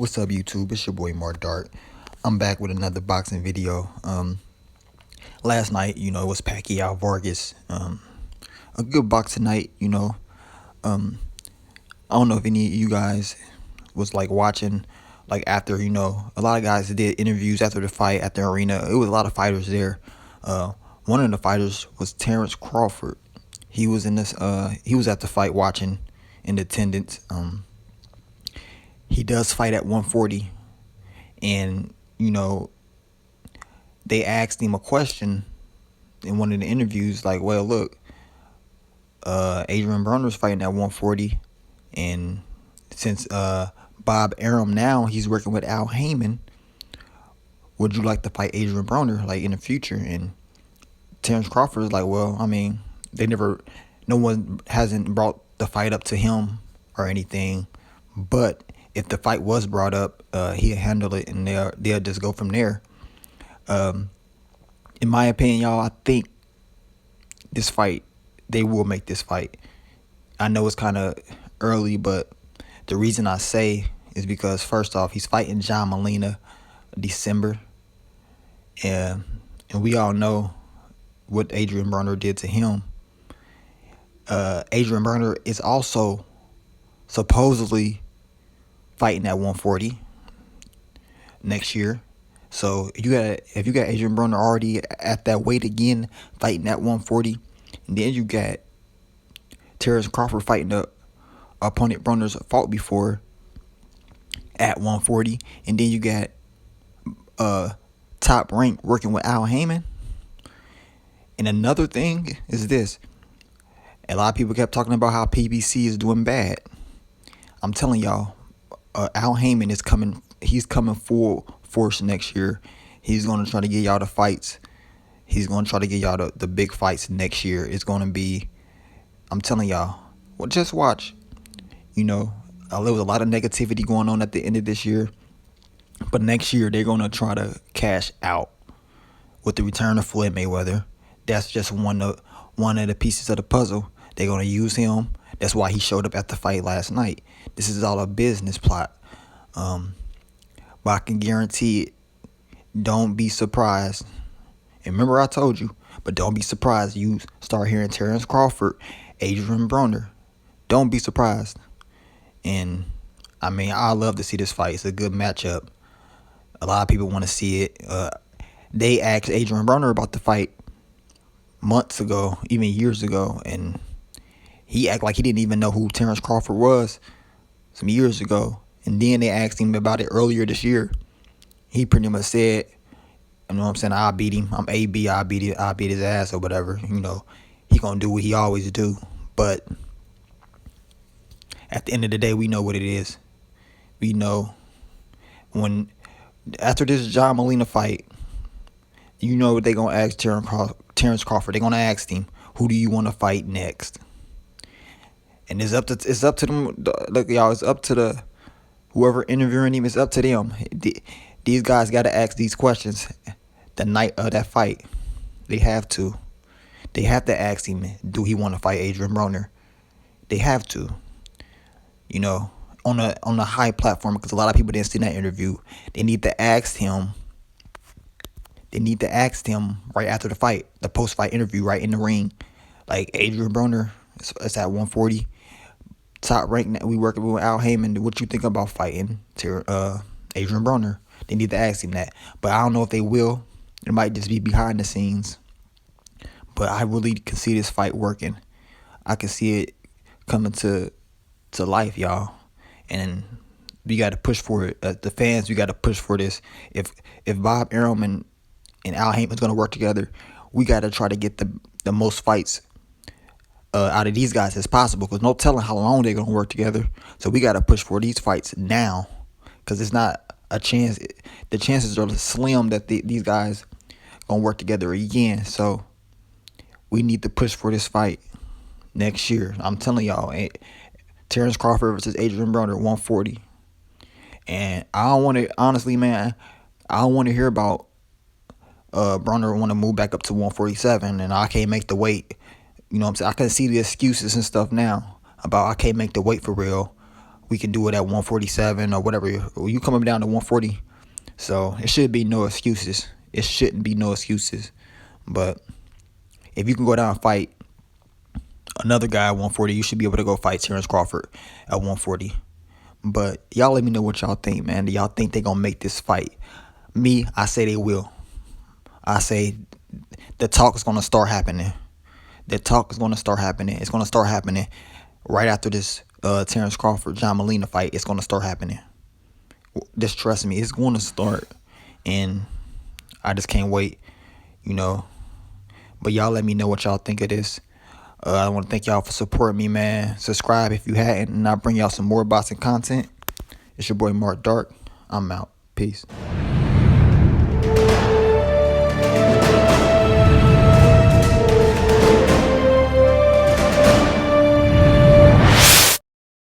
What's up, YouTube? It's your boy Mark Dart. I'm back with another boxing video. Last night, it was Pacquiao Vargas. A good boxing night. I don't know if any of you guys was like watching, like after. A lot of guys did interviews after the fight at the arena. It was a lot of fighters there. One of the fighters was Terence Crawford. He was in this. He was at the fight watching in attendance. He does fight at 140, and they asked him a question in one of the interviews, like, well, look, Adrien Broner's fighting at 140, and since Bob Arum now he's working with Al Heyman, would you like to fight Adrien Broner like in the future? And Terence Crawford is like, well, I mean, no one hasn't brought the fight up to him or anything, but if the fight was brought up, he'll handle it, and they'll just go from there. In my opinion, y'all, I think this fight, they will make this fight. I know it's kind of early, but the reason I say is because, first off, he's fighting John Molina December, and we all know what Adrien Broner did to him. Adrien Broner is also supposedly fighting at 140 next year. So if you got Adrien Broner already at that weight again, fighting at 140, and then you got Terence Crawford fighting the opponent Broner's fought before at 140, and then you got Top Rank working with Al Heyman. And another thing is this: a lot of people kept talking about how PBC is doing bad. I'm telling y'all, Al Heyman is coming. He's coming full force next year. He's going to try to get y'all the fights. He's going to try to get y'all the big fights next year. It's going to be, I'm telling y'all, well, just watch. There was a lot of negativity going on at the end of this year, but next year they're going to try to cash out with the return of Floyd Mayweather. That's just one of the pieces of the puzzle. They're going to use him. That's why he showed up at the fight last night. This is all a business plot. But I can guarantee it. Don't be surprised. And remember I told you, but don't be surprised you start hearing Terence Crawford, Adrien Broner. Don't be surprised. And I mean, I love to see this fight. It's a good matchup. A lot of people want to see it. They asked Adrien Broner about the fight months ago, even years ago, and he acted like he didn't even know who Terence Crawford was some years ago. And then they asked him about it earlier this year. He pretty much said, I'll beat him. I'm AB, I'll beat his ass or whatever. He gonna do what he always do. But at the end of the day, we know what it is. We know after this John Molina fight, what they gonna ask Terence Crawford. They're gonna ask him, who do you want to fight next? And it's up to them. Look, y'all, it's up to whoever interviewing him. It's up to them. These guys got to ask these questions the night of that fight. They have to. They have to ask him, do he want to fight Adrien Broner? They have to. On a high platform, because a lot of people didn't see that interview. They need to ask him. They need to ask him right after the fight, the post-fight interview, right in the ring. Like, Adrien Broner, it's at 140. Top Rank, we working with Al Heyman. What you think about fighting Adrien Broner? They need to ask him that. But I don't know if they will. It might just be behind the scenes. But I really can see this fight working. I can see it coming to life, y'all. And we got to push for it. The fans, we got to push for this. If Bob Arum and Al Heyman's going to work together, we got to try to get the most fights out of these guys as possible, because no telling how long they're going to work together. So we got to push for these fights now, because it's not a chance. The chances are slim that these guys going to work together again. So we need to push for this fight next year. I'm telling y'all, Terence Crawford versus Adrien Broner, 140. And I don't want to, honestly, man, I don't want to hear about Broner want to move back up to 147 and I can't make the weight. I can see the excuses and stuff now about I can't make the weight for real. we can do it at 147 or whatever. You coming down to 140. So it should be no excuses. It shouldn't be no excuses. But if you can go down and fight another guy at 140, you should be able to go fight Terence Crawford at 140. But y'all let me know what y'all think, man. Do y'all think they gonna make this fight? Me, I say they will. I say the talk is gonna start happening. The talk is gonna start happening. It's gonna start happening right after this Terence Crawford John Molina fight. It's gonna start happening. Just trust me, it's gonna start, and I just can't wait. But y'all let me know what y'all think of this. I want to thank y'all for supporting me, man. Subscribe if you hadn't, and I'll bring y'all some more boxing content. It's your boy Mark Dark. I'm out. Peace.